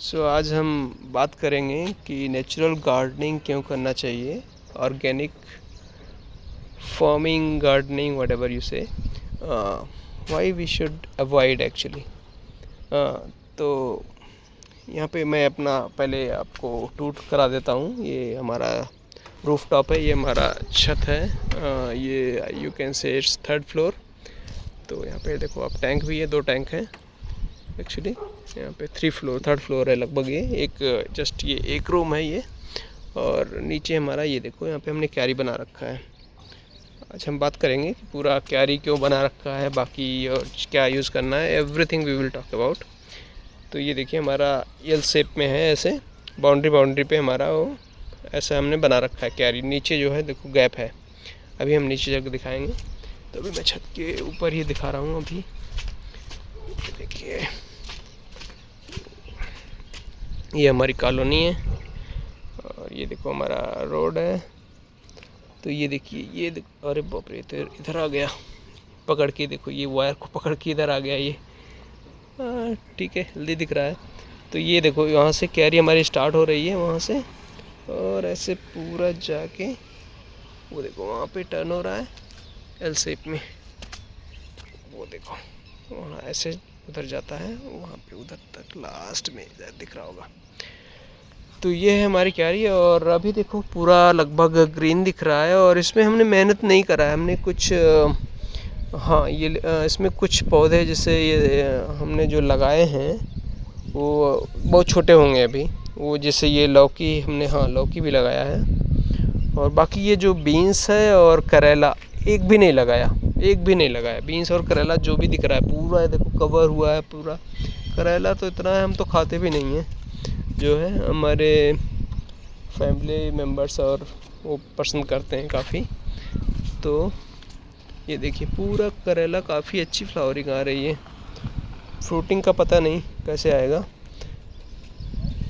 आज हम बात करेंगे कि नेचुरल गार्डनिंग क्यों करना चाहिए, organic farming, gardening, whatever you say, why we should avoid actually. तो यहाँ पे मैं अपना पहले आपको टूर करा देता हूँ। ये हमारा रूफ टॉप है, ये हमारा छत है। ये you can say it's third floor. तो यहाँ पे देखो आप, टैंक भी है, 2 टैंक हैं एक्चुअली। यहाँ पे थर्ड फ्लोर है लगभग। ये एक जस्ट ये एक रूम है ये, और नीचे हमारा ये देखो, यहाँ पे हमने क्यारी बना रखा है। आज हम बात करेंगे कि पूरा क्यारी क्यों बना रखा है, बाकी और क्या यूज़ करना है, everything we will talk about. तो ये देखिए हमारा एल शेप में है, ऐसे बाउंड्री पे हमारा वो ऐसा हमने बना रखा है क्यारी। नीचे जो है देखो गैप है, अभी हम नीचे जाकर दिखाएंगे। तो अभी मैं छत के ऊपर ही दिखा रहा हूँ। अभी देखिए ये हमारी कॉलोनी है, और ये देखो हमारा रोड है। तो ये देखिए, ये अरे बाप रे, तो इधर आ गया पकड़ के, देखो ये वायर को पकड़ के इधर आ गया ये। ठीक है, जल्दी दिख रहा है। तो ये देखो यहाँ से कैरी हमारी स्टार्ट हो रही है वहाँ से, और ऐसे पूरा जाके वो देखो वहाँ पे टर्न हो रहा है एल शेप में। वो देखो वहाँ ऐसे उधर जाता है, वहाँ पे उधर तक लास्ट में दिख रहा होगा। तो ये है हमारी क्यारी, और अभी देखो पूरा लगभग ग्रीन दिख रहा है। और इसमें हमने मेहनत नहीं करा है, हमने कुछ हाँ ये इसमें कुछ पौधे जैसे ये हमने जो लगाए हैं वो बहुत छोटे होंगे अभी। वो जैसे ये लौकी हमने, हाँ लौकी भी लगाया है। और बाकी ये जो बीन्स है और करेला एक भी नहीं लगाया। बीन्स और करेला जो भी दिख रहा है पूरा देखो कवर हुआ है पूरा। करेला तो इतना है, हम तो खाते भी नहीं हैं, जो है हमारे फैमिली मेम्बर्स और वो पसंद करते हैं काफ़ी। तो ये देखिए पूरा करेला, काफ़ी अच्छी फ्लावरिंग आ रही है। फ्रूटिंग का पता नहीं कैसे आएगा,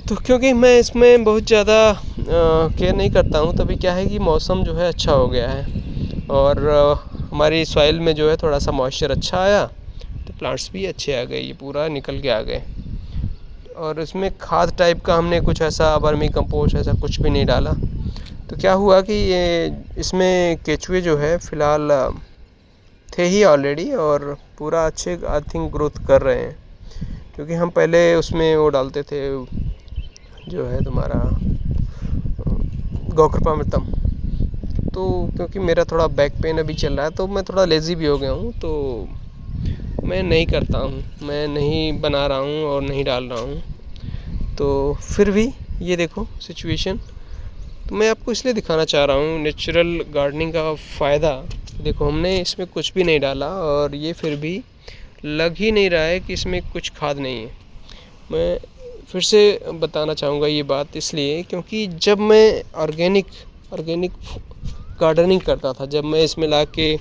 तो क्योंकि मैं इसमें बहुत ज़्यादा केयर नहीं करता हूँ। तभी क्या है कि मौसम जो है अच्छा हो गया है, और हमारी सॉइल में जो है थोड़ा सा मॉइस्चर अच्छा आया, तो प्लांट्स भी अच्छे आ गए, ये पूरा निकल के आ गए। और इसमें खाद टाइप का हमने कुछ ऐसा वर्मी कंपोस्ट ऐसा कुछ भी नहीं डाला। तो क्या हुआ कि ये इसमें केचुए जो है फ़िलहाल थे ही ऑलरेडी, और पूरा अच्छे आई थिंक ग्रोथ कर रहे हैं। क्योंकि हम पहले उसमें वो डालते थे जो है तुम्हारा गौकृपामृतम। तो क्योंकि मेरा थोड़ा बैक पेन अभी चल रहा है, तो मैं थोड़ा लेज़ी भी हो गया हूँ, तो मैं नहीं करता हूँ, मैं नहीं बना रहा हूँ और नहीं डाल रहा हूँ। तो फिर भी ये देखो सिचुएशन, तो मैं आपको इसलिए दिखाना चाह रहा हूँ नेचुरल गार्डनिंग का फ़ायदा। देखो हमने इसमें कुछ भी नहीं डाला, और ये फिर भी लग ही नहीं रहा है कि इसमें कुछ खाद नहीं है। मैं फिर से बताना चाहूँगा ये बात इसलिए, क्योंकि जब मैं ऑर्गेनिक गार्डनिंग करता था, जब मैं इसमें ला के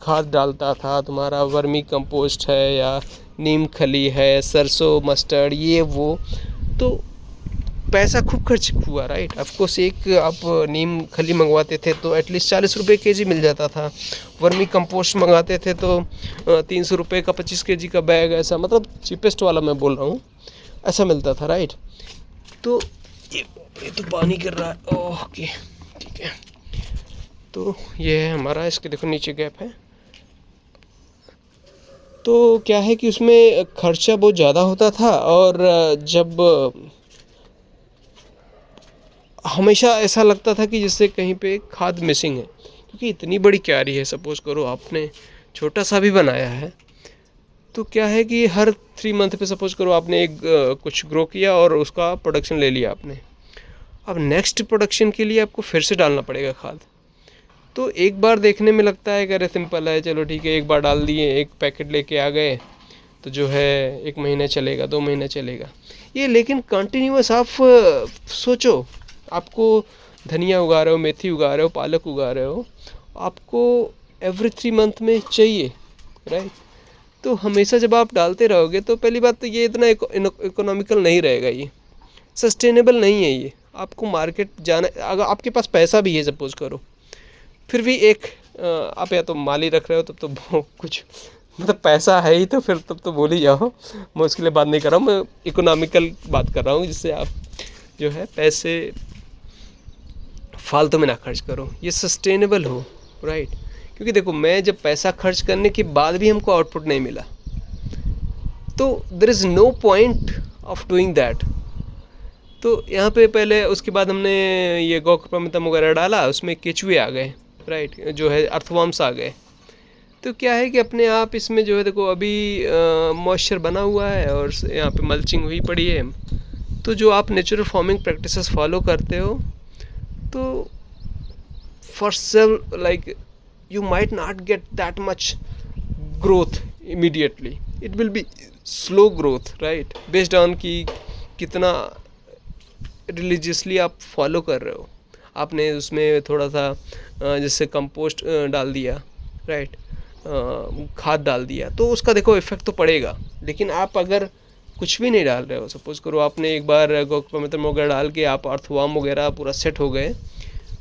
खाद डालता था, तुम्हारा वर्मी कंपोस्ट है या नीम खली है, सरसों मस्टर्ड ये वो, तो पैसा खूब खर्च हुआ, राइट। ऑफकोर्स एक आप नीम खली मंगवाते थे तो एटलीस्ट 40 रुपये केजी मिल जाता था। वर्मी कंपोस्ट मंगाते थे तो 300 रुपये का 25 केजी का बैग, ऐसा मतलब चीपेस्ट वाला मैं बोल रहा हूँ, ऐसा मिलता था, राइट। तो ये तो पानी गिर रहा है, ओके ठीक है। तो ये है हमारा, इसके देखो नीचे गैप है। तो क्या है कि उसमें खर्चा बहुत ज़्यादा होता था, और जब हमेशा ऐसा लगता था कि जिससे कहीं पे खाद मिसिंग है। क्योंकि इतनी बड़ी क्यारी है, सपोज़ करो आपने छोटा सा भी बनाया है, तो क्या है कि हर 3 मंथ पे सपोज़ करो आपने एक कुछ ग्रो किया और उसका प्रोडक्शन ले लिया आपने। अब नेक्स्ट प्रोडक्शन के लिए आपको फिर से डालना पड़ेगा खाद। तो एक बार देखने में लगता है कि अरे सिंपल है, चलो ठीक है, एक बार डाल दिए, एक पैकेट लेके आ गए, तो जो है 1 महीने चलेगा, 2 महीने चलेगा ये। लेकिन कंटिन्यूअस आप सोचो, आपको धनिया उगा रहे हो, मेथी उगा रहे हो, पालक उगा रहे हो, आपको एवरी 3 मंथ में चाहिए, राइट। तो हमेशा जब आप डालते रहोगे तो पहली बात तो ये इतना इकोनॉमिकल नहीं रहेगा, ये सस्टेनेबल नहीं है। ये आपको मार्केट जाना, अगर आपके पास पैसा भी है सपोज़ करो, फिर भी एक आप या तो माली रख रहे हो तब तो कुछ मतलब पैसा है ही तो फिर तब तो बोल ही जाओ। मैं उसके लिए बात नहीं कर रहा हूँ, मैं इकोनॉमिकल बात कर रहा हूँ, जिससे आप जो है पैसे फालतू में ना खर्च करो, ये सस्टेनेबल हो, राइट। क्योंकि देखो, मैं जब पैसा खर्च करने के बाद भी हमको आउटपुट नहीं मिला तो there is no point of doing that. तो यहाँ पे पहले, उसके बाद हमने ये गौक्रपमितम वगैरह डाला, उसमें केचुए आ गए, राइट, जो है अर्थवर्म्स आ गए। तो क्या है कि अपने आप इसमें जो है देखो अभी मॉइस्चर बना हुआ है और यहाँ पे मल्चिंग हुई पड़ी है। तो जो आप नेचुरल फार्मिंग प्रैक्टिसेस फॉलो करते हो तो for sale like you might not get that much growth immediately, it will be slow growth, right, based on कि कितना रिलीजियसली आप फॉलो कर रहे हो। आपने उसमें थोड़ा सा जैसे कंपोस्ट डाल दिया, राइट, खाद डाल दिया, तो उसका देखो इफेक्ट तो पड़ेगा। लेकिन आप अगर कुछ भी नहीं डाल रहे हो, सपोज करो आपने एक बार गौक्रपमितम वगैरह डाल के आप अर्थवर्म वगैरह पूरा सेट हो गए,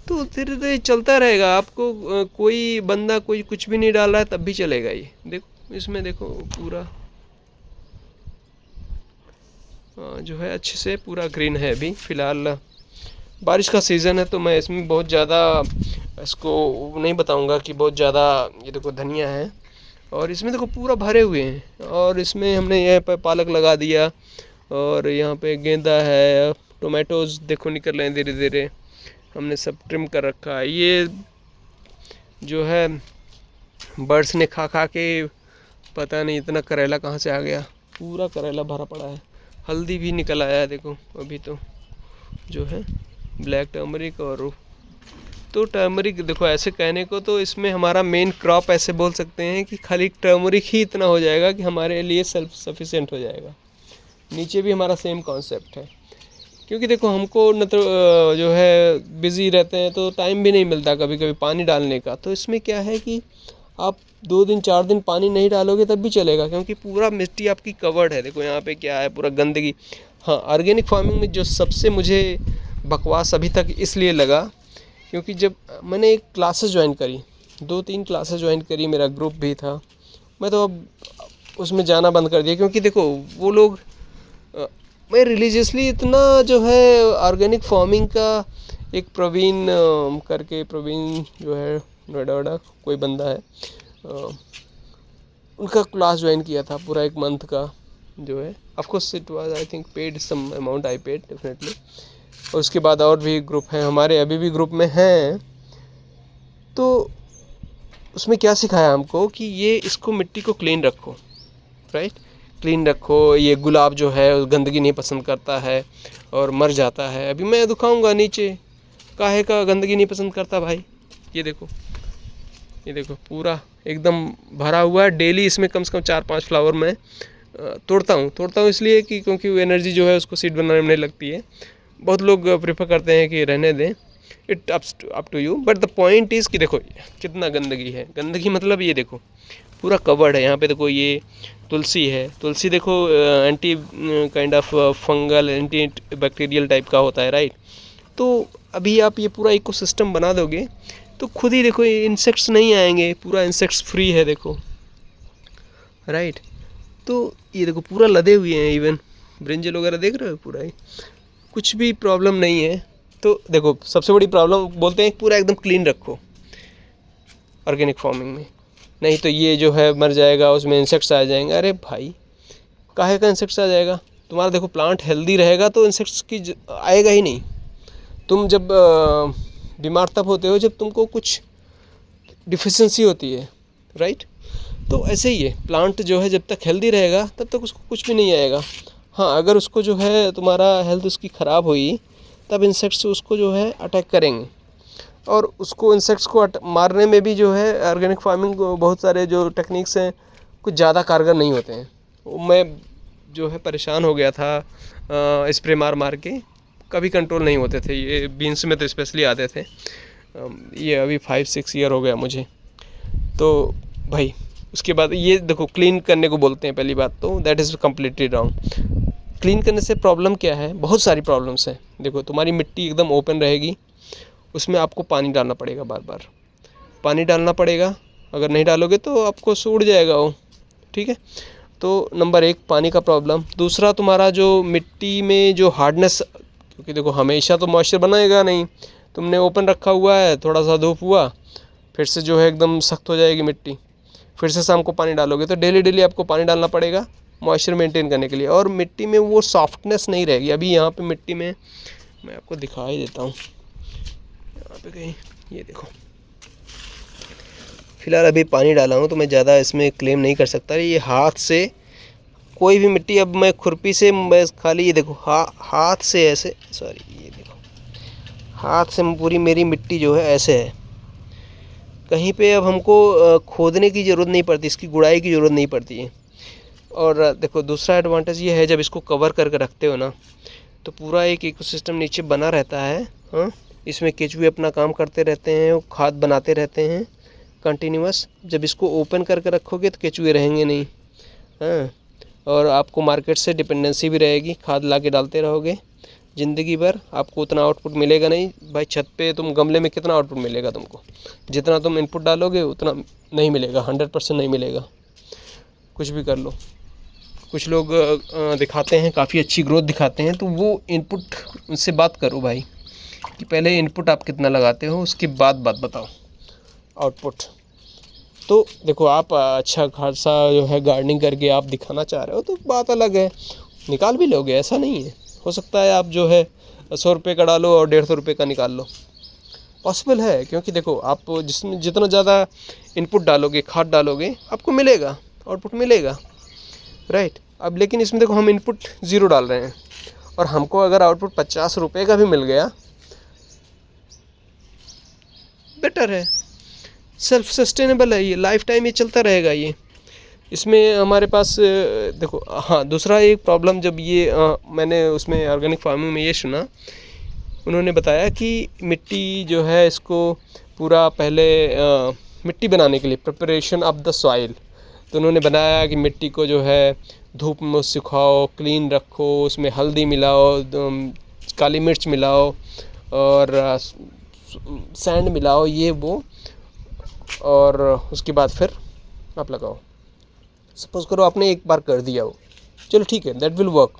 तो धीरे धीरे चलता रहेगा। आपको कोई बंदा कोई कुछ भी नहीं डाल रहा है तब भी चलेगा। ये देखो, इसमें देखो पूरा जो है अच्छे से पूरा ग्रीन है। अभी फ़िलहाल बारिश का सीज़न है तो मैं इसमें बहुत ज़्यादा इसको नहीं बताऊंगा कि बहुत ज़्यादा। ये देखो धनिया है और इसमें देखो पूरा भरे हुए हैं, और इसमें हमने यहाँ पर पालक लगा दिया, और यहाँ पे गेंदा है, टोमेटोज़ देखो निकल रहे हैं धीरे धीरे, हमने सब ट्रिम कर रखा है। ये जो है बर्ड्स ने खा खा के पता नहीं इतना करेला कहाँ से आ गया, पूरा करेला भरा पड़ा है। हल्दी भी निकल आया है देखो अभी तो, जो है ब्लैक टर्मरिक। और तो टर्मरिक देखो, ऐसे कहने को तो इसमें हमारा मेन क्रॉप ऐसे बोल सकते हैं कि खाली टर्मरिक ही इतना हो जाएगा कि हमारे लिए सेल्फ सफिशिएंट हो जाएगा। नीचे भी हमारा सेम कॉन्सेप्ट है, क्योंकि देखो हमको न तो जो है बिज़ी रहते हैं तो टाइम भी नहीं मिलता कभी कभी पानी डालने का। तो इसमें क्या है कि आप 2 दिन 4 दिन पानी नहीं डालोगे तब भी चलेगा, क्योंकि पूरा मिट्टी आपकी कवर्ड है। देखो यहाँ पे क्या है, पूरा गंदगी। हाँ, ऑर्गेनिक फार्मिंग में जो सबसे मुझे बकवास अभी तक इसलिए लगा, क्योंकि जब मैंने एक क्लासेस ज्वाइन करी, 2-3 क्लासेस ज्वाइन करी, मेरा ग्रुप भी था, मैं तो अब उसमें जाना बंद कर दिया। क्योंकि देखो वो लोग, मैं रिलीजियसली इतना जो है ऑर्गेनिक फार्मिंग का एक प्रवीण करके, प्रवीण जो है नोएडा कोई बंदा है, उनका क्लास ज्वाइन किया था पूरा 1 मंथ का, जो है of course it was I think paid some amount, I paid definitely. और उसके बाद और भी ग्रुप हैं हमारे, अभी भी ग्रुप में हैं। तो उसमें क्या सिखाया हमको कि ये इसको मिट्टी को क्लीन रखो, राइट, क्लीन रखो। ये गुलाब जो है गंदगी नहीं पसंद करता है और मर जाता है। अभी मैं दिखाऊंगा नीचे, काहे का गंदगी नहीं पसंद करता भाई। ये देखो, ये देखो पूरा एकदम भरा हुआ है। डेली इसमें कम से कम 4-5 फ्लावर मैं तोड़ता हूँ इसलिए कि क्योंकि वो एनर्जी जो है उसको सीड बनाने में नहीं लगती है। बहुत लोग प्रेफर करते हैं कि रहने दें, it up to you, but the point is कि देखो कितना गंदगी है। गंदगी मतलब ये देखो पूरा कवर्ड है। यहाँ पे देखो ये तुलसी है, तुलसी देखो anti kind of fungal, anti bacterial type का होता है, राइट। तो अभी आप ये पूरा इकोसिस्टम बना दोगे तो खुद ही देखो इंसेक्ट्स नहीं आएंगे, पूरा इंसेक्ट्स फ्री है देखो, राइट। तो ये देखो पूरा लदे हुए हैं, इवन ब्रिंजल वगैरह देख रहे हो, पूरा ही कुछ भी प्रॉब्लम नहीं है। तो देखो सबसे बड़ी प्रॉब्लम बोलते हैं पूरा एकदम क्लीन रखो ऑर्गेनिक फार्मिंग में, नहीं तो ये जो है मर जाएगा, उसमें इंसेक्ट्स आ जाएंगे। अरे भाई काहे का इंसेक्ट्स आ जाएगा, तुम्हारा देखो प्लांट हेल्दी रहेगा तो इंसेक्ट्स की आएगा ही नहीं। तुम जब बीमार तब होते हो जब तुमको कुछ डिफिशिएंसी होती है, राइट। तो ऐसे ही है, प्लांट जो है जब तक हेल्दी रहेगा तब तक उसको कुछ भी नहीं आएगा। हाँ, अगर उसको जो है तुम्हारा हेल्थ उसकी ख़राब हुई तब इंसेक्ट्स उसको जो है अटैक करेंगे, और उसको इंसेक्ट्स को मारने में भी जो है ऑर्गेनिक फार्मिंग बहुत सारे जो टेक्निक्स हैं कुछ ज़्यादा कारगर नहीं होते हैं। मैं जो है परेशान हो गया था स्प्रे मार मार के, कभी कंट्रोल नहीं होते थे। ये बीन्स में तो स्पेशली आते थे। ये अभी 5-6 ईयर हो गया मुझे। तो भाई उसके बाद ये देखो क्लीन करने को बोलते हैं, पहली बात तो that is completely wrong. Clean करने से प्रॉब्लम क्या है, बहुत सारी प्रॉब्लम्स हैं। देखो तुम्हारी मिट्टी एकदम ओपन रहेगी, उसमें आपको पानी डालना पड़ेगा, बार बार पानी डालना पड़ेगा। अगर नहीं डालोगे तो आपको सूड़ जाएगा वो, ठीक है। तो नंबर 1 पानी का प्रॉब्लम। दूसरा तुम्हारा जो मिट्टी में जो हार्डनेस, क्योंकि देखो हमेशा तो मॉइस्चर बनाएगा नहीं, तुमने ओपन रखा हुआ है, थोड़ा सा धूप हुआ, फिर से जो है एकदम सख्त हो जाएगी मिट्टी, फिर से शाम को पानी डालोगे, तो डेली डेली आपको पानी डालना पड़ेगा मॉइस्चर मेंटेन करने के लिए, और मिट्टी में वो सॉफ्टनेस नहीं रहेगी। अभी यहाँ पे मिट्टी में मैं आपको दिखा ही देता हूँ, यहाँ पे कहीं, ये देखो, फिलहाल अभी पानी डाला हूँ तो मैं ज़्यादा इसमें क्लेम नहीं कर सकता। ये हाथ से कोई भी मिट्टी, अब मैं खुरपी से मैं खाली, ये देखो हाथ से ऐसे, सॉरी ये देखो, हाथ से पूरी मेरी मिट्टी जो है ऐसे है। कहीं पे अब हमको खोदने की ज़रूरत नहीं पड़ती, इसकी गुड़ाई की ज़रूरत नहीं पड़ती है। और देखो दूसरा एडवांटेज ये है, जब इसको कवर करके रखते हो ना, तो पूरा एक इकोसिस्टम नीचे बना रहता है। हाँ, इसमें केचुए अपना काम करते रहते हैं, वो खाद बनाते रहते हैं कंटिन्यूअस। जब इसको ओपन करके रखोगे तो केचुए रहेंगे नहीं। हाँ, और आपको मार्केट से डिपेंडेंसी भी रहेगी, खाद ला के डालते रहोगे ज़िंदगी भर, आपको उतना आउटपुट मिलेगा नहीं भाई। छत पे तुम गमले में कितना आउटपुट मिलेगा तुमको, जितना तुम इनपुट डालोगे उतना नहीं मिलेगा, 100% नहीं मिलेगा, कुछ भी कर लो। कुछ लोग दिखाते हैं काफ़ी अच्छी ग्रोथ दिखाते हैं, तो वो इनपुट, उनसे बात करो भाई कि पहले इनपुट आप कितना लगाते हो, उसके बाद बात बताओ आउटपुट। तो देखो आप अच्छा खासा जो है गार्डनिंग करके आप दिखाना चाह रहे हो तो बात अलग है, निकाल भी लोगे, ऐसा नहीं है। हो सकता है आप जो है 100 रुपये का डालो और 150 रुपये का निकाल लो, पॉसिबल है। क्योंकि देखो आप जिसमें जितना ज़्यादा इनपुट डालोगे, खाद डालोगे, आपको मिलेगा, आउटपुट मिलेगा, राइट। अब लेकिन इसमें देखो हम इनपुट 0 डाल रहे हैं, और हमको अगर आउटपुट 50 रुपये का भी मिल गया, बेटर है, सेल्फ सस्टेनेबल है, ये लाइफ टाइम ये चलता रहेगा ये। इसमें हमारे पास देखो, हाँ दूसरा एक प्रॉब्लम, जब ये मैंने उसमें ऑर्गेनिक फार्मिंग में ये सुना, उन्होंने बताया कि मिट्टी जो है, इसको पूरा पहले मिट्टी बनाने के लिए प्रिपरेशन ऑफ द सॉइल, तो उन्होंने बनाया कि मिट्टी को जो है धूप में सुखाओ, क्लीन रखो, उसमें हल्दी मिलाओ, काली मिर्च मिलाओ, और सैंड मिलाओ, ये वो, और उसके बाद फिर आप लगाओ। सपोज़ करो आपने एक बार कर दिया हो, चलो ठीक है, दैट विल वर्क।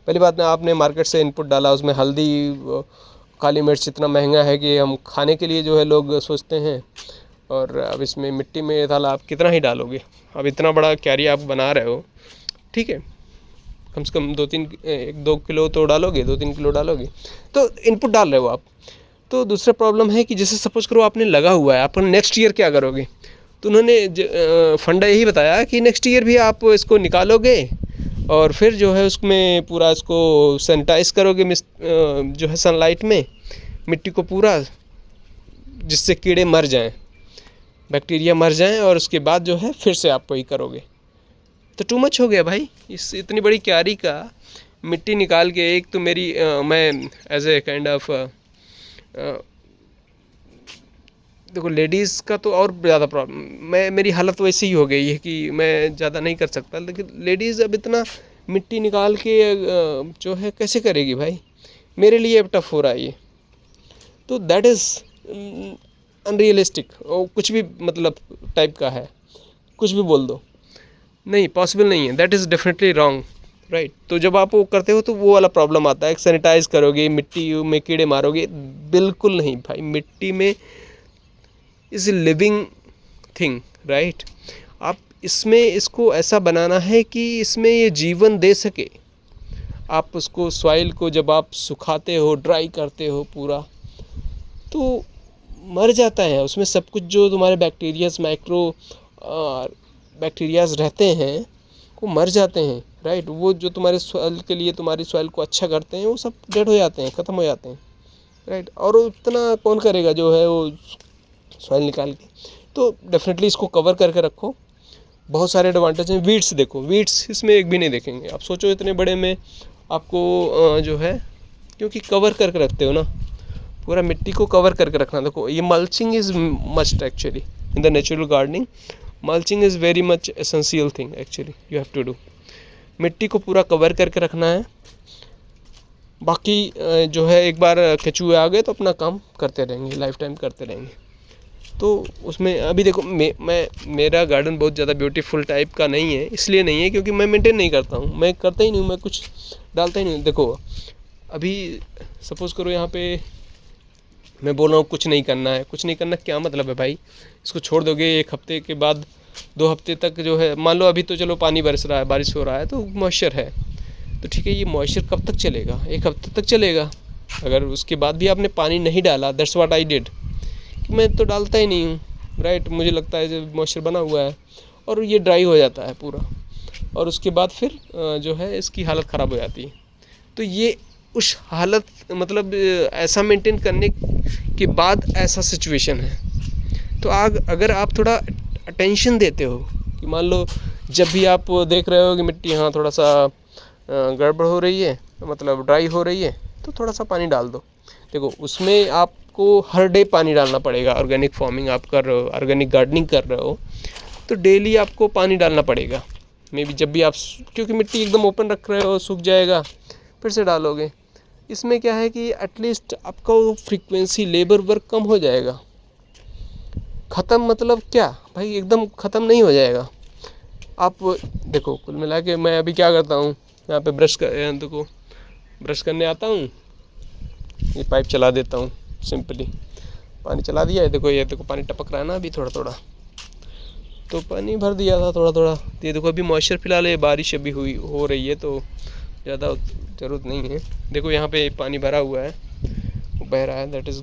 पहली बात ना, आपने मार्केट से इनपुट डाला, उसमें हल्दी, काली मिर्च इतना महंगा है कि हम खाने के लिए जो है लोग सोचते हैं, और अब इसमें मिट्टी में डाला, आप कितना ही डालोगे। अब इतना बड़ा क्यारी आप बना रहे हो, ठीक है, कम से कम 1-2 किलो तो डालोगे, 2-3 किलो डालोगे, तो इनपुट डाल रहे हो आप। तो दूसरा प्रॉब्लम है कि जैसे सपोज़ करो आपने लगा हुआ है, आप नेक्स्ट ईयर क्या करोगे। तो उन्होंने फंडा यही बताया कि नेक्स्ट ईयर भी आप इसको निकालोगे, और फिर जो है उसमें पूरा इसको सैनिटाइज करोगे, जो है सनलाइट में मिट्टी को पूरा, जिससे कीड़े मर जाएं, बैक्टीरिया मर जाएं, और उसके बाद जो है फिर से आप वही करोगे। तो टू मच हो गया भाई, इस इतनी बड़ी क्यारी का मिट्टी निकाल के। एक तो मेरी मैं एज ए काइंड ऑफ, देखो लेडीज़ का तो और ज़्यादा प्रॉब्लम, मेरी हालत वैसी ही हो गई है कि मैं ज़्यादा नहीं कर सकता, लेकिन लेडीज़ अब इतना मिट्टी निकाल के जो है कैसे करेगी भाई, मेरे लिए अब टफ हो रहा है ये। तो दैट इज़ अनरियलिस्टिक, और कुछ भी मतलब टाइप का है, कुछ भी बोल दो, नहीं पॉसिबल नहीं है, that is definitely wrong, right. तो जब आप वो करते हो तो वो वाला प्रॉब्लम आता है, सैनिटाइज करोगे, मिट्टी में कीड़े मारोगे, बिल्कुल नहीं भाई। मिट्टी में is a living thing, right. आप इसमें इसको ऐसा बनाना है कि इसमें ये जीवन दे सके। आप उसको सॉइल को जब आप सुखाते हो, ड्राई करते हो पूरा, तो मर जाता है उसमें सब कुछ, जो तुम्हारे बैक्टीरियाज, माइक्रो बैक्टीरियाज रहते हैं वो मर जाते हैं, राइट। वो जो तुम्हारे सॉइल के लिए, तुम्हारी सॉइल को अच्छा करते हैं, वो सब डेड हो जाते हैं, ख़त्म हो जाते हैं, राइट। और उतना कौन करेगा जो है वो सॉइल निकाल के। तो डेफिनेटली इसको कवर करके रखो, बहुत सारे एडवांटेज हैं। वीड्स देखो, वीड्स इसमें एक भी नहीं देखेंगे। आप सोचो इतने बड़े में आपको जो है, क्योंकि कवर करके रखते हो ना, पूरा मिट्टी को कवर करके रखना। देखो ये mulching is must actually in the natural gardening, mulching is very much essential thing actually you have to do. मिट्टी को पूरा कवर करके रखना है। बाकी जो है, एक बार केचुए आ गए तो अपना काम करते रहेंगे, लाइफ टाइम करते रहेंगे। तो उसमें अभी देखो मेरा गार्डन बहुत ज़्यादा ब्यूटीफुल टाइप का नहीं है, इसलिए नहीं है क्योंकि मैं मेंटेन नहीं करता हूँ, मैं करता ही नहीं हूँ, मैं कुछ डालता ही नहीं हूँ। देखो अभी सपोज़ करो यहाँ पे मैं बोल रहा हूँ कुछ नहीं करना है, कुछ नहीं करना क्या मतलब है भाई? इसको छोड़ दोगे 1 हफ्ते के बाद 2 हफ्ते तक जो है, मान लो अभी तो चलो पानी बरस रहा है, बारिश हो रहा है तो मॉइस्चर है, तो ठीक है, ये मॉइस्चर कब तक चलेगा? 1 हफ्ते तक चलेगा। अगर उसके बाद भी आपने पानी नहीं डाला, दैट्स व्हाट आई डिड, मैं तो डालता ही नहीं हूँ, राइट। मुझे लगता है जब मॉइस्चर बना हुआ है और ये ड्राई हो जाता है पूरा, और उसके बाद फिर जो है इसकी हालत ख़राब हो जाती है। तो ये उस हालत मतलब ऐसा मेंटेन करने के बाद ऐसा सिचुएशन है। तो अगर आप थोड़ा अटेंशन देते हो कि मान लो जब भी आप देख रहे हो कि मिट्टी हाँ थोड़ा सा गड़बड़ हो रही है, मतलब ड्राई हो रही है, तो थोड़ा सा पानी डाल दो। देखो उसमें आपको हर डे पानी डालना पड़ेगा। ऑर्गेनिक फार्मिंग आप कर रहे हो, ऑर्गेनिक गार्डनिंग कर रहे हो, तो डेली आपको पानी डालना पड़ेगा। मे बी जब भी आप, क्योंकि मिट्टी एकदम ओपन रख रहे हो, सूख जाएगा, फिर से डालोगे। इसमें क्या है कि एटलीस्ट आपका वो फ्रीक्वेंसी लेबर वर्क कम हो जाएगा। ख़त्म मतलब क्या भाई, एकदम ख़त्म नहीं हो जाएगा। आप देखो कुल मिला के मैं अभी क्या करता हूँ, यहाँ पे देखो ब्रश करने आता हूँ, ये पाइप चला देता हूँ, सिंपली पानी चला दिया है। देखो ये देखो पानी टपक रहा है ना अभी थोड़ा थोड़ा, तो पानी भर दिया था थोड़ा थोड़ा। ये देखो अभी मॉइस्चर फिलहाल, ये बारिश अभी हो रही है तो ज़्यादा ज़रूरत नहीं है। देखो यहाँ पे पानी भरा हुआ है, वो बह रहा है, दैट इज़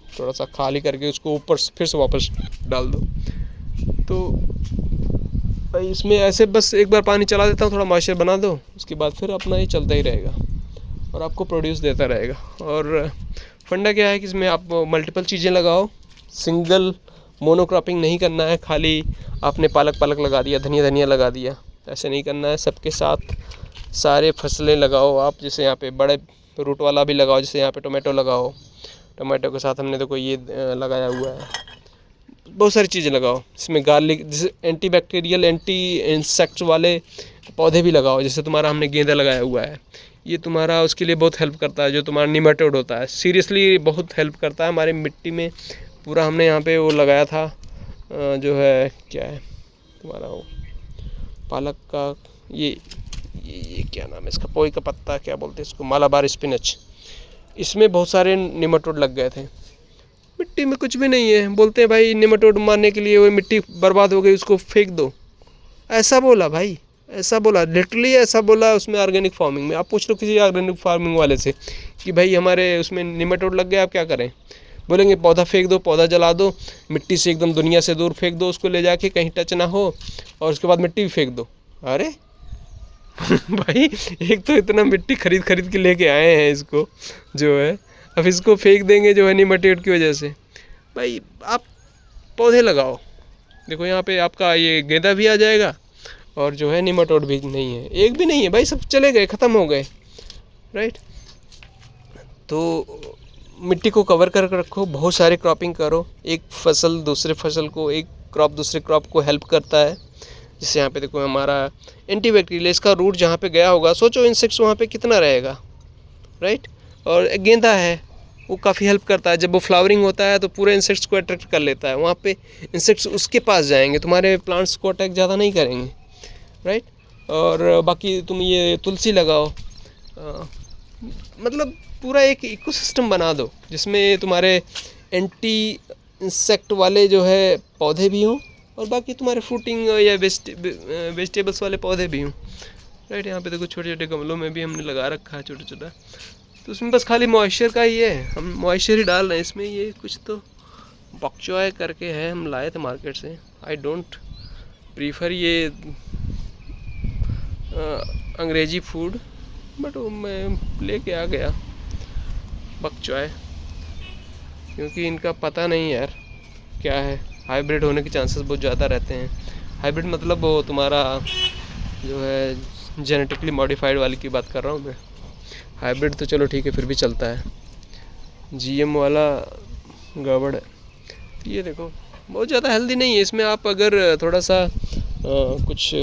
थोड़ा सा खाली करके उसको ऊपर फिर से वापस डाल दो। तो भाई इसमें ऐसे बस एक बार पानी चला देता हूँ, थोड़ा मॉइस्चर बना दो, उसके बाद फिर अपना ये चलता ही रहेगा और आपको प्रोड्यूस देता रहेगा। और फंडा क्या है कि इसमें आप मल्टीपल चीज़ें लगाओ, सिंगल मोनोक्रॉपिंग नहीं करना है। खाली आपने पालक लगा दिया, धनिया लगा दिया, ऐसे नहीं करना है। सबके साथ सारे फसलें लगाओ आप, जैसे यहाँ पे बड़े रूट वाला भी लगाओ, जैसे यहाँ पे टोमेटो लगाओ, टोमेटो के साथ हमने देखो ये लगाया हुआ है, बहुत सारी चीज़ें लगाओ। इसमें गार्लिक, जैसे एंटी बैक्टीरियल, एंटी इंसेक्ट्स वाले पौधे भी लगाओ। जैसे तुम्हारा हमने गेंदा लगाया हुआ है, ये तुम्हारा उसके लिए बहुत हेल्प करता है। जो तुम्हारा निमेटोड होता है, सीरियसली बहुत हेल्प करता है हमारी मिट्टी में। पूरा हमने यहाँ पे वो लगाया था, जो है क्या है तुम्हारा वो पालक का, ये क्या नाम है इसका, पोई का पत्ता क्या बोलते हैं इसको, मालाबार स्पिनच। इसमें बहुत सारे निमेटोड लग गए थे। मिट्टी में कुछ भी नहीं है, बोलते हैं भाई निमेटोड मारने के लिए वो मिट्टी बर्बाद हो गई, उसको फेंक दो। ऐसा बोला भाई, ऐसा बोला, लिटरली ऐसा बोला उसमें ऑर्गेनिक फार्मिंग में। आप पूछ लो किसी ऑर्गेनिक फार्मिंग वाले से कि भाई हमारे उसमें निमेटोड लग गया, आप क्या करें? बोलेंगे पौधा फेंक दो, पौधा जला दो, मिट्टी से एकदम दुनिया से दूर फेंक दो उसको, ले जाके कहीं टच ना हो, और उसके बाद मिट्टी भी फेंक दो। अरे भाई एक तो इतना मिट्टी खरीद के लेके आए हैं इसको, जो है अब इसको फेंक देंगे जो है निमेटोड की वजह से। भाई आप पौधे लगाओ। देखो यहाँ पे आपका ये गेंदा भी आ जाएगा, और जो है निमेटोड भी नहीं है, एक भी नहीं है भाई, सब चले गए, ख़त्म हो गए, राइट। तो मिट्टी को कवर कर रखो, बहुत सारे क्रॉपिंग करो, एक फसल दूसरे फसल को, एक क्रॉप दूसरे क्रॉप को हेल्प करता है। जैसे यहाँ पे देखो हमारा एंटीबैक्टीरियल, इसका रूट जहाँ पे गया होगा, सोचो इंसेक्ट्स वहाँ पे कितना रहेगा, राइट। और गेंदा है, वो काफ़ी हेल्प करता है, जब वो फ्लावरिंग होता है तो पूरे इंसेक्ट्स को अट्रैक्ट कर लेता है, वहाँ पे इंसेक्ट्स उसके पास जाएंगे, तुम्हारे प्लांट्स को अटैक ज़्यादा नहीं करेंगे, राइट। और बाकी तुम ये तुलसी लगाओ, मतलब पूरा एक इकोसिस्टम बना दो जिसमें तुम्हारे एंटी इंसेक्ट वाले जो है पौधे भी हों, और बाकी तुम्हारे फ्रूटिंग या वेजिटेबल्स वाले पौधे भी हों, राइट। यहाँ पे देखो छोटे छोटे गमलों में भी हमने लगा रखा है छोटा छोटा, तो उसमें बस खाली मॉइस्चर का ही है, हम मॉइस्चर ही डाल रहे हैं इसमें। ये कुछ तो बॉक्चॉय करके है, हम लाए थे मार्केट से। आई डोंट प्रीफर ये अंग्रेजी फूड, बट वो मैं लेके आ गया बॉक्चॉय, क्योंकि इनका पता नहीं यार क्या है, हाइब्रिड होने के चांसेस बहुत ज़्यादा रहते हैं। हाइब्रिड मतलब वो तुम्हारा जो है जेनेटिकली मॉडिफाइड वाली की बात कर रहा हूँ मैं। हाइब्रिड तो चलो ठीक है, फिर भी चलता है, जीएम वाला गड़बड़ है। ये देखो बहुत ज़्यादा हेल्दी नहीं है। इसमें आप अगर थोड़ा सा कुछ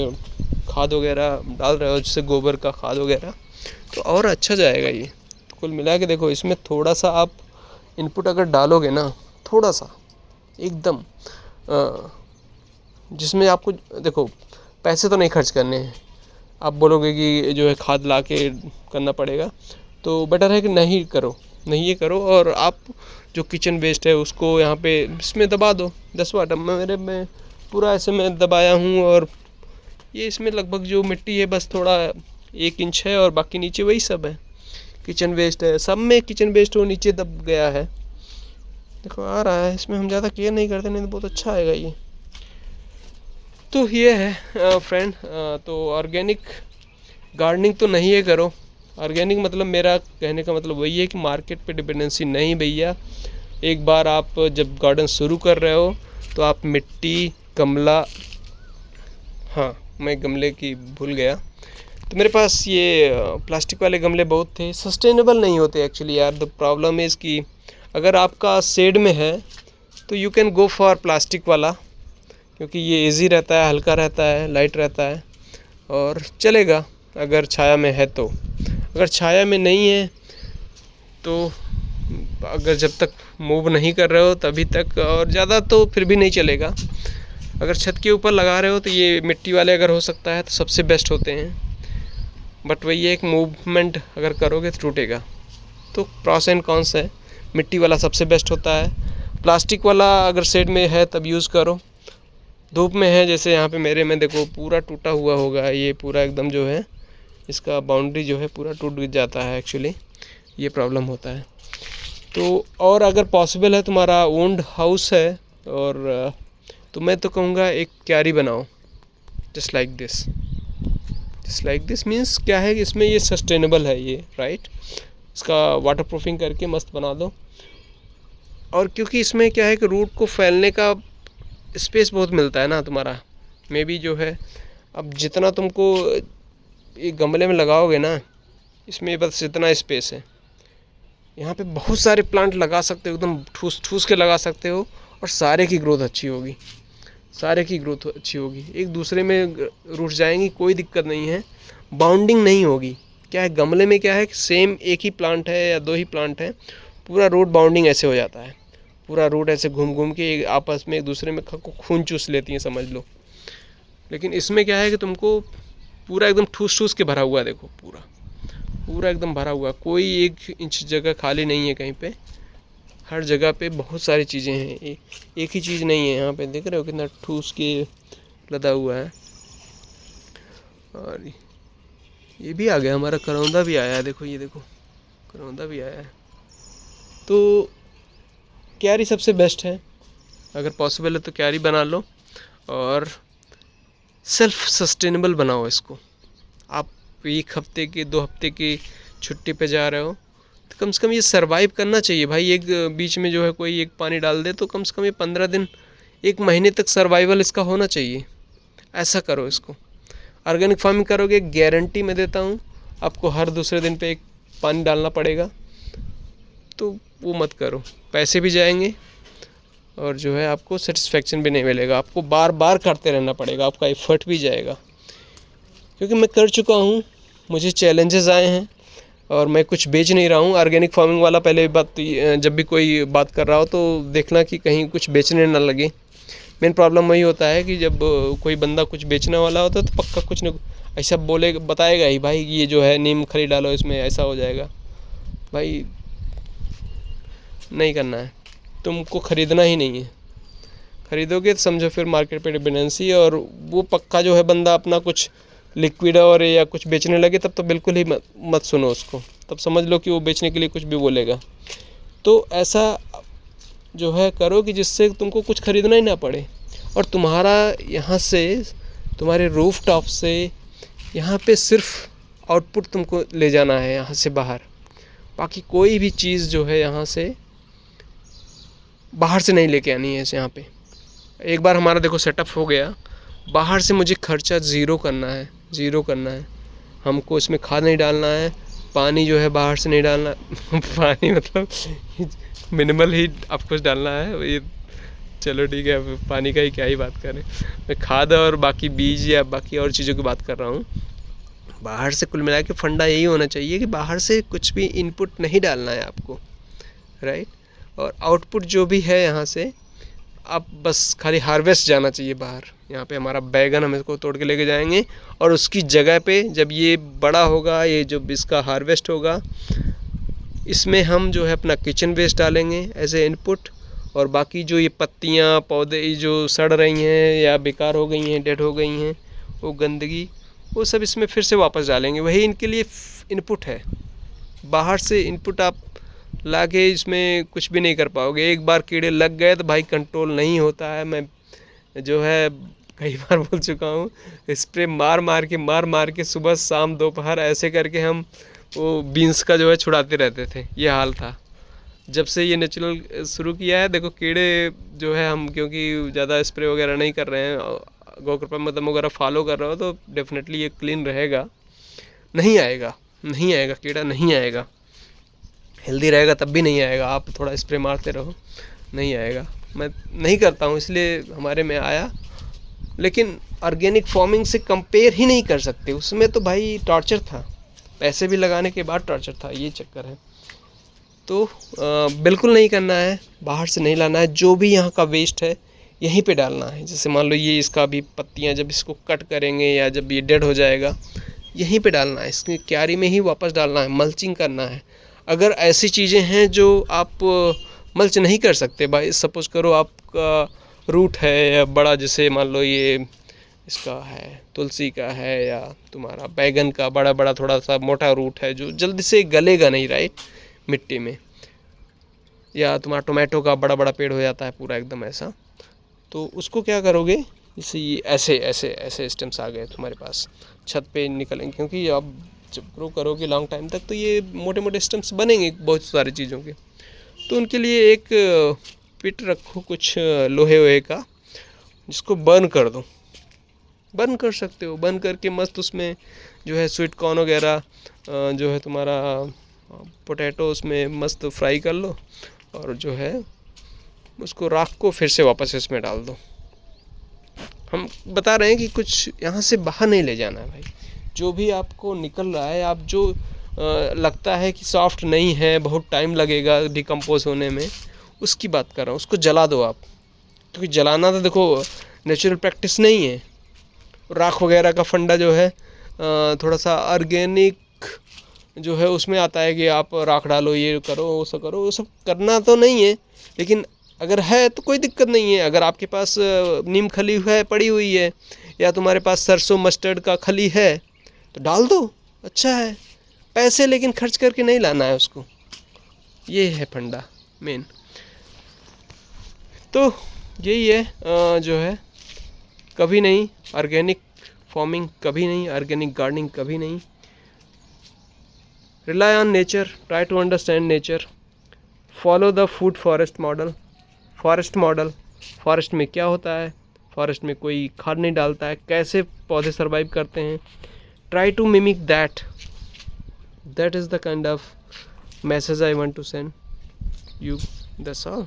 खाद वगैरह डाल रहे हो, जैसे गोबर का खाद वगैरह, तो और अच्छा जाएगा ये। तो कुल मिला के देखो इसमें थोड़ा सा आप इनपुट अगर डालोगे ना, थोड़ा सा, एकदम जिसमें आपको देखो पैसे तो नहीं खर्च करने हैं। आप बोलोगे कि जो है खाद ला के करना पड़ेगा, तो बेटर है कि नहीं करो, नहीं ये करो। और आप जो किचन वेस्ट है उसको यहाँ पे इसमें दबा दो 10 वाट। अब मेरे में पूरा ऐसे में दबाया हूँ, और ये इसमें लगभग जो मिट्टी है बस थोड़ा 1 इंच है, और बाकी नीचे वही सब है, किचन वेस्ट है। सब में किचन वेस्ट वो नीचे दब गया है, देखो आ रहा है। इसमें हम ज़्यादा केयर नहीं करते, नहीं तो बहुत अच्छा आएगा ये। तो ये है फ्रेंड, तो ऑर्गेनिक गार्डनिंग तो नहीं है करो। ऑर्गेनिक मतलब मेरा कहने का मतलब वही है कि मार्केट पे डिपेंडेंसी नहीं भैया। एक बार आप जब गार्डन शुरू कर रहे हो तो आप मिट्टी, गमला, हाँ मैं गमले की भूल गया, तो मेरे पास ये प्लास्टिक वाले गमले बहुत थे, सस्टेनेबल नहीं होते एक्चुअली यार। द प्रॉब्लम इज़ कि अगर आपका शेड में है तो you can go for plastic वाला, क्योंकि ये इजी रहता है, हल्का रहता है, लाइट रहता है और चलेगा अगर छाया में है तो। अगर छाया में नहीं है तो अगर जब तक मूव नहीं कर रहे हो तभी तक, और ज़्यादा तो फिर भी नहीं चलेगा। अगर छत के ऊपर लगा रहे हो तो ये मिट्टी वाले अगर हो सकता है तो सबसे बेस्ट होते हैं, बट वही एक मूवमेंट अगर करोगे तो टूटेगा। तो प्रॉस एंड कॉन्स है, मिट्टी वाला सबसे बेस्ट होता है। प्लास्टिक वाला अगर शेड में है तब यूज़ करो। धूप में है जैसे यहाँ पे मेरे में देखो पूरा टूटा हुआ होगा, ये पूरा एकदम जो है इसका बाउंड्री जो है पूरा टूट जाता है एक्चुअली, ये प्रॉब्लम होता है। तो और अगर पॉसिबल है तुम्हारा ओन्ड हाउस है और तो मैं तो कहूँगा एक क्यारी बनाओ, जस्ट लाइक दिस मीन्स क्या है कि इसमें ये सस्टेनेबल है ये, राइट। इसका वाटर प्रूफिंग करके मस्त बना दो। और क्योंकि इसमें क्या है कि रूट को फैलने का स्पेस बहुत मिलता है ना तुम्हारा, मे बी जो है अब जितना तुमको एक गमले में लगाओगे ना, इसमें बस इतना स्पेस है, यहाँ पे बहुत सारे प्लांट लगा सकते हो, एकदम ठूस ठूस के लगा सकते हो, और सारे की ग्रोथ अच्छी होगी, एक दूसरे में रूठ जाएंगी, कोई दिक्कत नहीं है, बाउंडिंग नहीं होगी। क्या है गमले में क्या है कि सेम एक ही प्लांट है या 2 ही प्लांट है, पूरा रूट बाउंडिंग ऐसे हो जाता है, पूरा रूट ऐसे घूम घूम के आपस में एक दूसरे में खून चूस लेती हैं समझ लो। लेकिन इसमें क्या है कि तुमको पूरा एकदम ठूस ठूस के भरा हुआ है, देखो पूरा एकदम भरा हुआ, कोई 1 इंच जगह खाली नहीं है कहीं पे, हर जगह पे बहुत सारी चीज़ें हैं, एक ही चीज़ नहीं है। यहाँ पे देख रहे हो कितना ठूस के लदा हुआ है। और ये भी आ गया, हमारा करौंदा भी आया है, देखो ये देखो करौंदा भी आया है। तो क्यारी सबसे बेस्ट है, अगर पॉसिबल है तो क्यारी बना लो और सेल्फ सस्टेनेबल बनाओ इसको। आप 1 हफ्ते के 2 हफ्ते की छुट्टी पे जा रहे हो तो कम से कम ये सरवाइव करना चाहिए भाई। एक बीच में जो है कोई एक पानी डाल दे तो कम से कम ये 15 दिन 1 महीने तक सर्वाइवल इसका होना चाहिए। ऐसा करो इसको, ऑर्गेनिक फार्मिंग करोगे गारंटी मैं देता हूँ आपको हर दूसरे दिन पे एक पानी डालना पड़ेगा, तो वो मत करो, पैसे भी जाएंगे और जो है आपको सेटिस्फेक्शन भी नहीं मिलेगा, आपको बार बार करते रहना पड़ेगा, आपका एफर्ट भी जाएगा। क्योंकि मैं कर चुका हूँ, मुझे चैलेंजेस आए हैं और मैं कुछ बेच नहीं रहा हूँ। ऑर्गेनिक फार्मिंग वाला पहले बात, जब भी कोई बात कर रहा हो तो देखना कि कहीं कुछ बेचने ना लगे। मेन प्रॉब्लम वही होता है कि जब कोई बंदा कुछ बेचने वाला होता है तो पक्का कुछ न ऐसा बोलेगा, बताएगा ही भाई ये जो है नीम खली डालो इसमें ऐसा हो जाएगा। भाई नहीं करना है, तुमको ख़रीदना ही नहीं है। ख़रीदोगे तो समझो फिर मार्केट पे डिपेंडेंसी, और वो पक्का जो है बंदा अपना कुछ लिक्विड और या कुछ बेचने लगे तब तो बिल्कुल ही मत सुनो उसको, तब समझ लो कि वो बेचने के लिए कुछ भी बोलेगा। तो ऐसा जो है करो कि जिससे तुमको कुछ ख़रीदना ही ना पड़े, और तुम्हारा यहाँ से तुम्हारे रूफ टॉप से यहाँ पे सिर्फ आउटपुट तुमको ले जाना है यहाँ से बाहर, बाकी कोई भी चीज़ जो है यहाँ से बाहर से नहीं लेके आनी है। यहाँ पे एक बार हमारा देखो सेटअप हो गया, बाहर से मुझे खर्चा ज़ीरो करना है। हमको इसमें खाद नहीं डालना है, पानी जो है बाहर से नहीं डालना पानी मतलब मिनिमल ही आपको डालना है। ये चलो ठीक है, अब पानी का ही क्या ही बात करें, मैं खाद और बाकी बीज या बाकी और चीज़ों की बात कर रहा हूँ। बाहर से कुल मिला के फंडा यही होना चाहिए कि बाहर से कुछ भी इनपुट नहीं डालना है आपको, राइट। और आउटपुट जो भी है यहाँ से अब बस खाली हार्वेस्ट जाना चाहिए बाहर। यहाँ पे हमारा बैगन हम इसको तोड़ के लेके जाएंगे और उसकी जगह पे जब ये बड़ा होगा, ये जो इसका हार्वेस्ट होगा, इसमें हम जो है अपना किचन वेस्ट डालेंगे एज ए इनपुट, और बाकी जो ये पत्तियाँ पौधे जो सड़ रही हैं या बेकार हो गई हैं, डेड हो गई हैं, वो गंदगी, वो सब इसमें फिर से वापस डालेंगे। वही इनके लिए इनपुट है। बाहर से इनपुट आप लाके इसमें कुछ भी नहीं कर पाओगे। एक बार कीड़े लग गए तो भाई कंट्रोल नहीं होता है। मैं जो है कई बार बोल चुका हूँ, स्प्रे मार मार के सुबह शाम दोपहर ऐसे करके हम वो बीन्स का जो है छुड़ाते रहते थे। ये हाल था। जब से ये नेचुरल शुरू किया है, देखो कीड़े जो है, हम क्योंकि ज़्यादा स्प्रे वगैरह नहीं कर रहे हैं, गौ कृपा मतलब वगैरह फॉलो कर रहे हो, तो डेफिनेटली ये क्लीन रहेगा। नहीं आएगा कीड़ा, नहीं आएगा। हेल्दी रहेगा तब भी नहीं आएगा। आप थोड़ा स्प्रे मारते रहो, नहीं आएगा। मैं नहीं करता हूँ इसलिए हमारे में आया, लेकिन ऑर्गेनिक फार्मिंग से कंपेयर ही नहीं कर सकते। उसमें तो भाई टॉर्चर था, पैसे भी लगाने के बाद टॉर्चर था। ये चक्कर है। तो बिल्कुल नहीं करना है, बाहर से नहीं लाना है। जो भी यहाँ का वेस्ट है यहीं पे डालना है। जैसे मान लो ये इसका भी पत्तियाँ जब इसको कट करेंगे या जब ये डेड हो जाएगा, यहीं पे डालना है, इसकी क्यारी में ही वापस डालना है, मल्चिंग करना है। अगर ऐसी चीज़ें हैं जो आप मल्च नहीं कर सकते, भाई सपोज करो आपका रूट है या बड़ा, जैसे मान लो ये इसका है, तुलसी का है, या तुम्हारा बैगन का बड़ा बड़ा थोड़ा सा मोटा रूट है जो जल्दी से गलेगा नहीं, राइट, मिट्टी में, या तुम्हारा टोमेटो का बड़ा बड़ा पेड़ हो जाता है पूरा एकदम ऐसा, तो उसको क्या करोगे, जैसे ये ऐसे ऐसे ऐसे स्टेम्स आ गए तुम्हारे पास, छत पे निकलेंगे, क्योंकि आप जब ग्रो करोगे लॉन्ग टाइम तक तो ये मोटे मोटे स्टेम्स बनेंगे बहुत सारी चीज़ों के। तो उनके लिए एक पिट रखो कुछ लोहे वोहे का, जिसको बर्न कर दो। बर्न कर सकते हो, बर्न करके मस्त उसमें जो है स्वीट कॉर्न वगैरह जो है तुम्हारा पोटैटो उसमें मस्त फ्राई कर लो, और जो है उसको राख को फिर से वापस इसमें डाल दो। हम बता रहे हैं कि कुछ यहाँ से बाहर नहीं ले जाना है भाई। जो भी आपको निकल रहा है, आप जो लगता है कि सॉफ्ट नहीं है, बहुत टाइम लगेगा डिकम्पोज होने में, उसकी बात कर रहा हूँ। उसको जला दो आप, क्योंकि जलाना तो देखो नेचुरल प्रैक्टिस नहीं है। राख वगैरह का फंडा जो है थोड़ा सा ऑर्गेनिक जो है उसमें आता है कि आप राख डालो, ये करो, वो सब करो, वो सब करना तो नहीं है, लेकिन अगर है तो कोई दिक्कत नहीं है। अगर आपके पास नीम खली है पड़ी हुई है, या तुम्हारे पास सरसों मस्टर्ड का खली है, तो डाल दो, अच्छा है। पैसे लेकिन खर्च करके नहीं लाना है उसको, ये है फंडा मेन। तो यही है जो है, कभी नहीं ऑर्गेनिक फार्मिंग, कभी नहीं ऑर्गेनिक गार्डनिंग, कभी नहीं। Rely on nature, try to understand nature, follow the food forest model. Forest में क्या होता है, फॉरेस्ट में कोई खाद नहीं डालता है, कैसे पौधे सर्वाइव करते हैं, try to mimic that is the kind of message I want to send you, that's all.